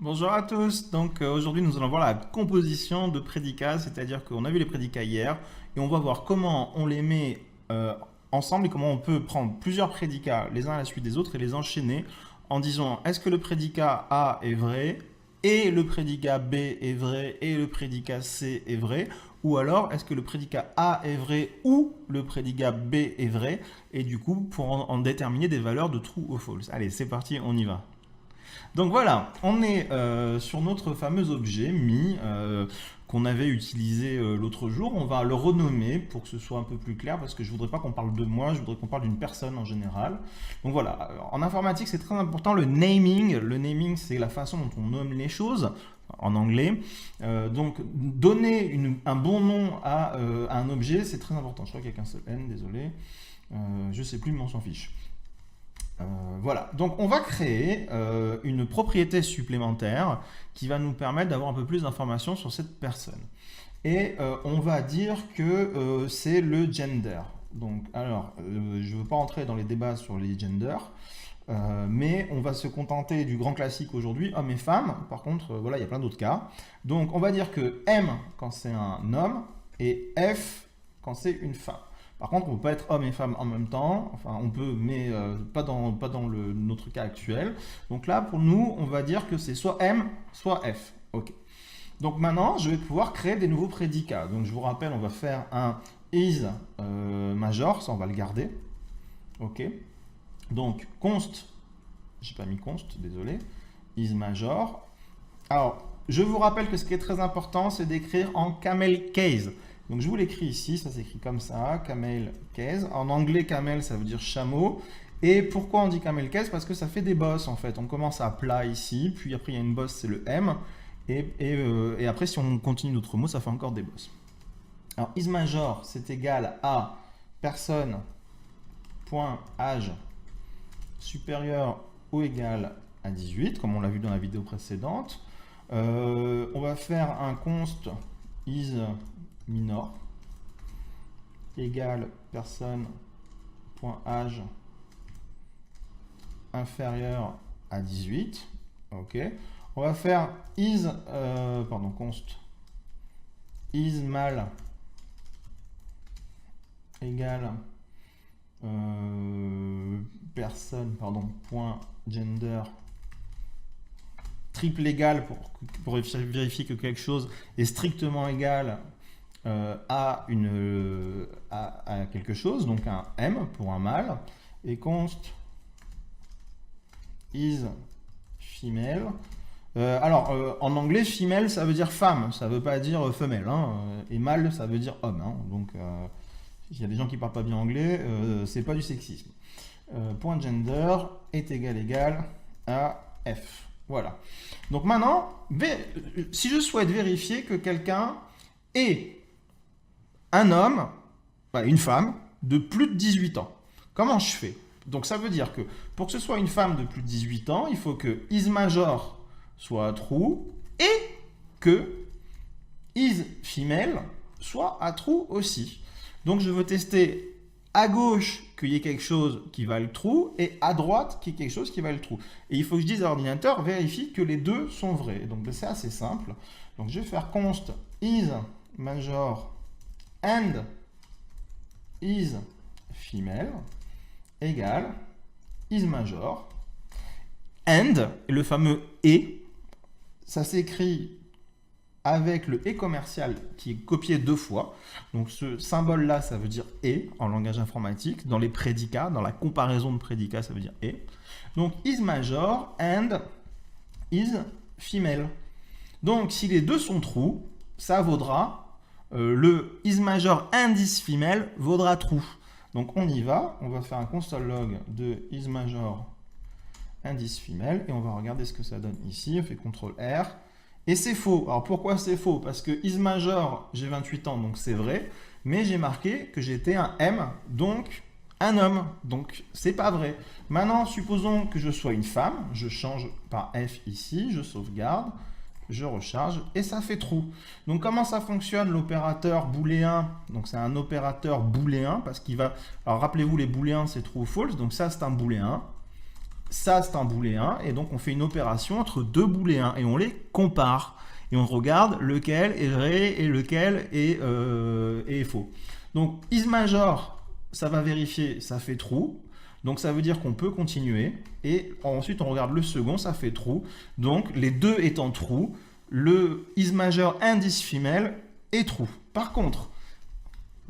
Bonjour à tous, donc aujourd'hui nous allons voir la composition de prédicats, c'est-à-dire qu'on a vu les prédicats hier et on va voir comment on les met ensemble et comment on peut prendre plusieurs prédicats les uns à la suite des autres et les enchaîner en disant est-ce que le prédicat A est vrai et le prédicat B est vrai et le prédicat C est vrai, ou alors est-ce que le prédicat A est vrai ou le prédicat B est vrai, et du coup pour en déterminer des valeurs de true ou false. Allez, c'est parti, on y va. Donc voilà, on est sur notre fameux objet mi qu'on avait utilisé l'autre jour. On va le renommer pour que ce soit un peu plus clair parce que je ne voudrais pas qu'on parle de moi, je voudrais qu'on parle d'une personne en général. Donc voilà, en informatique c'est très important le naming. Le naming c'est la façon dont on nomme les choses en anglais. Donc donner un bon nom à un objet c'est très important. Je crois qu'il n'y a qu'un seul N, désolé. Je ne sais plus mais on s'en fiche. Voilà, donc on va créer une propriété supplémentaire qui va nous permettre d'avoir un peu plus d'informations sur cette personne. Et on va dire que c'est le gender. Donc, alors, je ne veux pas entrer dans les débats sur les genders, mais on va se contenter du grand classique aujourd'hui, hommes et femmes. Par contre, voilà, il y a plein d'autres cas. Donc, on va dire que M quand c'est un homme et F quand c'est une femme. Par contre, on ne peut pas être homme et femme en même temps. Enfin, on peut, mais pas dans notre cas actuel. Donc là, pour nous, on va dire que c'est soit M, soit F. OK. Donc maintenant, je vais pouvoir créer des nouveaux prédicats. Donc je vous rappelle, on va faire un is major, ça on va le garder. OK. Donc const, j'ai pas mis const, désolé. Is major. Alors, je vous rappelle que ce qui est très important, c'est d'écrire en camel case. Donc je vous l'écris ici, ça s'écrit comme ça, camel case. En anglais, camel, ça veut dire chameau. Et pourquoi on dit camel case? Parce que ça fait des bosses en fait. On commence à plat ici, puis après il y a une bosse, c'est le M. Et après, si on continue notre mot, ça fait encore des bosses. Alors, is major, c'est égal à personne.âge supérieur ou égal à 18, comme on l'a vu dans la vidéo précédente. On va faire un const is minor égale personne.âge inférieur à 18. OK. On va faire const is mâle égale point gender triple égal pour vérifier que quelque chose est strictement égal à quelque chose, donc un M pour un mâle, et const is female. En anglais, female ça veut dire femme, ça veut pas dire femelle, hein, et mâle ça veut dire homme, hein, donc il y a des gens qui parlent pas bien anglais, c'est pas du sexisme. Point gender est égal à F. Voilà. Donc maintenant, si je souhaite vérifier que quelqu'un est un homme, une femme, de plus de 18 ans. Comment je fais? Donc ça veut dire que pour que ce soit une femme de plus de 18 ans, il faut que is major soit true et que is female soit à true aussi. Donc je veux tester à gauche qu'il y ait quelque chose qui va le true et à droite qu'il y ait quelque chose qui va le true. Et il faut que je dise à l'ordinateur vérifie que les deux sont vrais. Donc c'est assez simple. Donc je vais faire const is major and is female égale is major and, le fameux et, ça s'écrit avec le et commercial qui est copié deux fois. Donc ce symbole là ça veut dire et en langage informatique. Dans les prédicats, dans la comparaison de prédicats, ça veut dire et. Donc is major and is female. Donc si les deux sont true, ça vaudra le is major and is female vaudra true. Donc on y va, on va faire un console log de is major and is female et on va regarder ce que ça donne ici. On fait CTRL R et c'est faux. Alors pourquoi c'est faux? Parce que is major, j'ai 28 ans donc c'est vrai, mais j'ai marqué que j'étais un M, donc un homme, donc c'est pas vrai. Maintenant supposons que je sois une femme, je change par F ici, je sauvegarde, je recharge et ça fait true. Donc comment ça fonctionne l'opérateur booléen? Donc c'est un opérateur booléen parce qu'il va... Alors rappelez-vous les booléens c'est true ou false, donc ça c'est un booléen. ça c'est un booléen, et donc on fait une opération entre deux booléens, et on les compare. Et on regarde lequel est vrai et lequel est faux. Donc is major, ça va vérifier, ça fait true. Donc ça veut dire qu'on peut continuer. Et ensuite on regarde le second, ça fait true. Donc les deux étant true, le is major and is female est true. Par contre,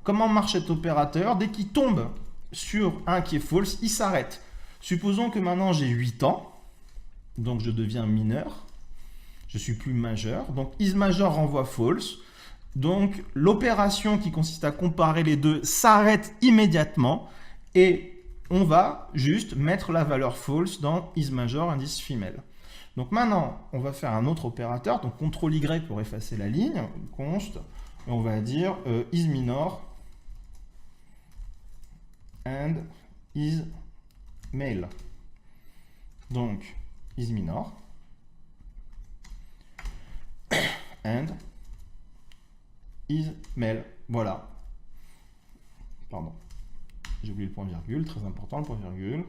comment marche cet opérateur? Dès qu'il tombe sur un qui est false, il s'arrête. Supposons que maintenant j'ai 8 ans, donc je deviens mineur. Je suis plus majeur. Donc is major renvoie false. Donc l'opération qui consiste à comparer les deux s'arrête immédiatement et on va juste mettre la valeur false dans is major and is female. Donc maintenant, on va faire un autre opérateur. Donc CTRL Y pour effacer la ligne, const, et on va dire is minor and is male. Donc is minor and is male. Voilà. Pardon. J'ai oublié le point virgule, très important le point virgule.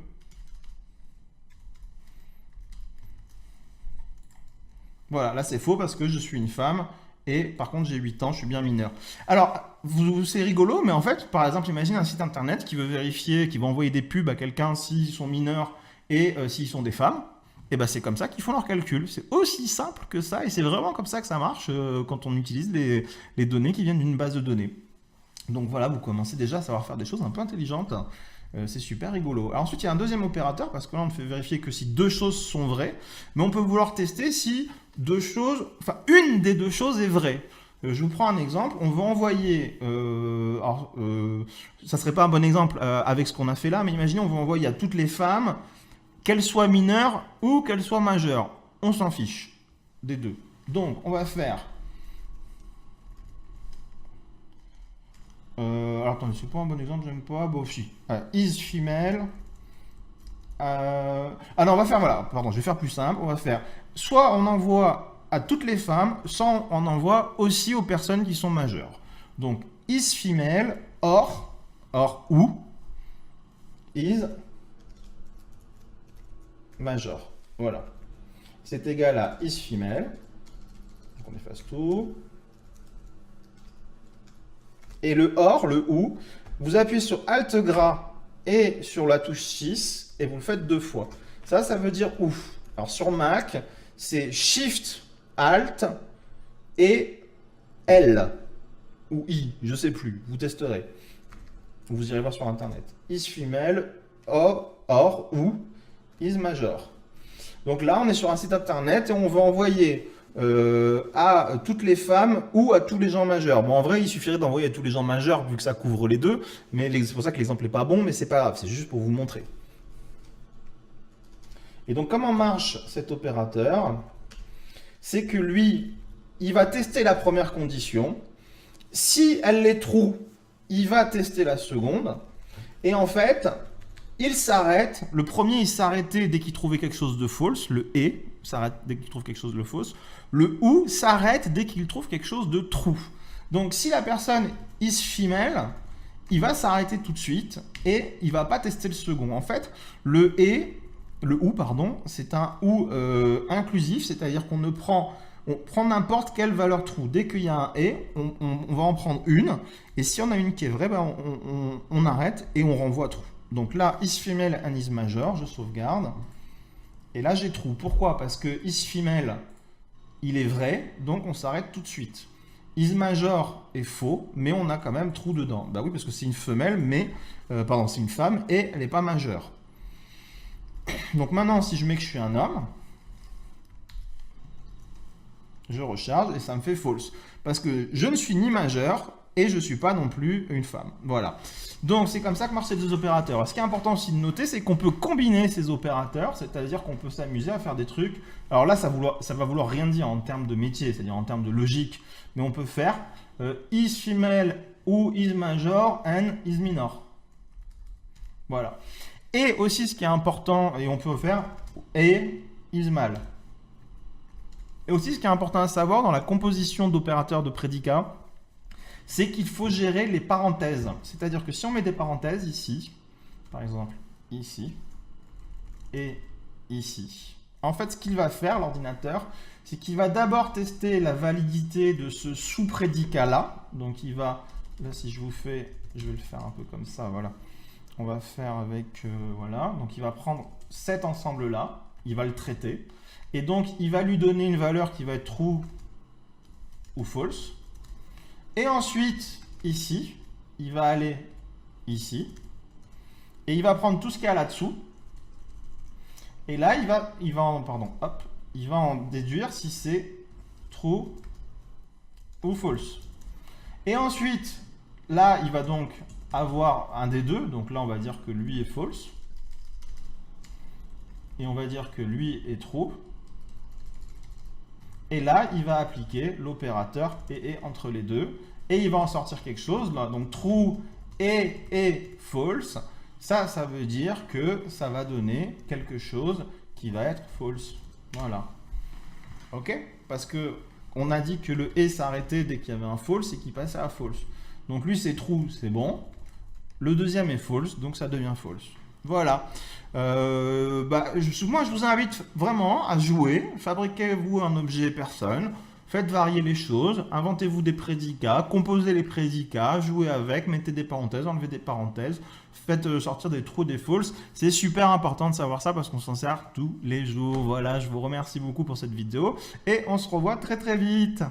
Voilà, là c'est faux parce que je suis une femme et par contre j'ai 8 ans, je suis bien mineur. Alors, c'est rigolo, mais en fait, par exemple, imagine un site internet qui veut vérifier, qui va envoyer des pubs à quelqu'un s'ils sont mineurs et s'ils sont des femmes. Et ben c'est comme ça qu'ils font leurs calculs. C'est aussi simple que ça, et c'est vraiment comme ça que ça marche quand on utilise les données qui viennent d'une base de données. Donc voilà, vous commencez déjà à savoir faire des choses un peu intelligentes. C'est super rigolo. Alors ensuite, il y a un deuxième opérateur, parce que là, on fait vérifier que si deux choses sont vraies, mais on peut vouloir tester si deux choses, enfin une des deux choses est vraie. Je vous prends un exemple. On va envoyer, ça serait pas un bon exemple avec ce qu'on a fait là, mais imaginez, on va envoyer à toutes les femmes, qu'elles soient mineures ou qu'elles soient majeures. On s'en fiche des deux. Donc, on va faire... alors, attendez, c'est pas un bon exemple, j'aime pas. Bon, si. Is female. Ah non, on va faire, voilà, pardon, je vais faire plus simple. On va faire, soit on envoie à toutes les femmes, soit on envoie aussi aux personnes qui sont majeures. Donc, is female, or ou, is major. Voilà. C'est égal à is female. Donc on efface tout. Et le or, le ou, vous appuyez sur Alt gras et sur la touche 6 et vous le faites 2 fois. Ça veut dire ou. Alors sur Mac, c'est Shift Alt et L ou I, je sais plus, vous testerez. Vous irez voir sur internet. Is female, or ou is major. Donc là, on est sur un site internet et on va envoyer à toutes les femmes ou à tous les gens majeurs. Bon, en vrai, il suffirait d'envoyer à tous les gens majeurs vu que ça couvre les deux, mais c'est pour ça que l'exemple n'est pas bon, mais c'est pas grave, c'est juste pour vous montrer. Et donc, comment marche cet opérateur? C'est que lui, il va tester la première condition. Si elle est true, il va tester la seconde. Et en fait, il s'arrête. Le premier, il s'arrêtait dès qu'il trouvait quelque chose de false. Le et s'arrête dès qu'il trouve quelque chose de false. Le ou s'arrête dès qu'il trouve quelque chose de true. Donc, si la personne is female, il va s'arrêter tout de suite et il va pas tester le second. En fait, le ou, pardon, c'est un ou inclusif, c'est-à-dire qu'on prend n'importe quelle valeur true. Dès qu'il y a un et, on va en prendre une. Et si on a une qui est vraie, ben on arrête et on renvoie true. Donc là, is female and is major, je sauvegarde. Et là, j'ai true. Pourquoi? Parce que is female, il est vrai, donc on s'arrête tout de suite. Is major est faux, mais on a quand même true dedans. Bah oui, parce que c'est une femelle, mais c'est une femme et elle n'est pas majeure. Donc maintenant, si je mets que je suis un homme, je recharge et ça me fait false. Parce que je ne suis ni majeur et je ne suis pas non plus une femme. Voilà. Donc c'est comme ça que marchent ces deux opérateurs. Ce qui est important aussi de noter, c'est qu'on peut combiner ces opérateurs, c'est-à-dire qu'on peut s'amuser à faire des trucs. Alors là, ça va vouloir rien dire en termes de métier, c'est-à-dire en termes de logique. Mais on peut faire is female ou is major and is minor. Voilà. Et aussi, ce qui est important, et on peut faire et is male. Et aussi, ce qui est important à savoir dans la composition d'opérateurs de prédicats, c'est qu'il faut gérer les parenthèses. C'est-à-dire que si on met des parenthèses ici, par exemple ici, et ici. En fait, ce qu'il va faire, l'ordinateur, c'est qu'il va d'abord tester la validité de ce sous-prédicat-là. Donc, il va, là, si je vous fais, je vais le faire un peu comme ça, voilà. On va faire avec, voilà. Donc, il va prendre cet ensemble-là, il va le traiter. Et donc, il va lui donner une valeur qui va être true ou false. Et ensuite, ici, il va aller ici. Et il va prendre tout ce qu'il y a là-dessous. Et là, il va en déduire si c'est true ou false. Et ensuite, là, il va donc avoir un des deux. Donc là, on va dire que lui est false. Et on va dire que lui est true. Et là, il va appliquer l'opérateur et entre les deux. Et il va en sortir quelque chose. Là. Donc true et false. Ça veut dire que ça va donner quelque chose qui va être false. Voilà. OK? Parce que on a dit que le et s'arrêtait dès qu'il y avait un false et qu'il passait à false. Donc lui, c'est true, c'est bon. Le deuxième est false, donc ça devient false. Voilà. Moi, je vous invite vraiment à jouer. Fabriquez-vous un objet personne. Faites varier les choses. Inventez-vous des prédicats. Composez les prédicats. Jouez avec. Mettez des parenthèses. Enlevez des parenthèses. Faites sortir des true, des false. C'est super important de savoir ça parce qu'on s'en sert tous les jours. Voilà, je vous remercie beaucoup pour cette vidéo. Et on se revoit très très vite.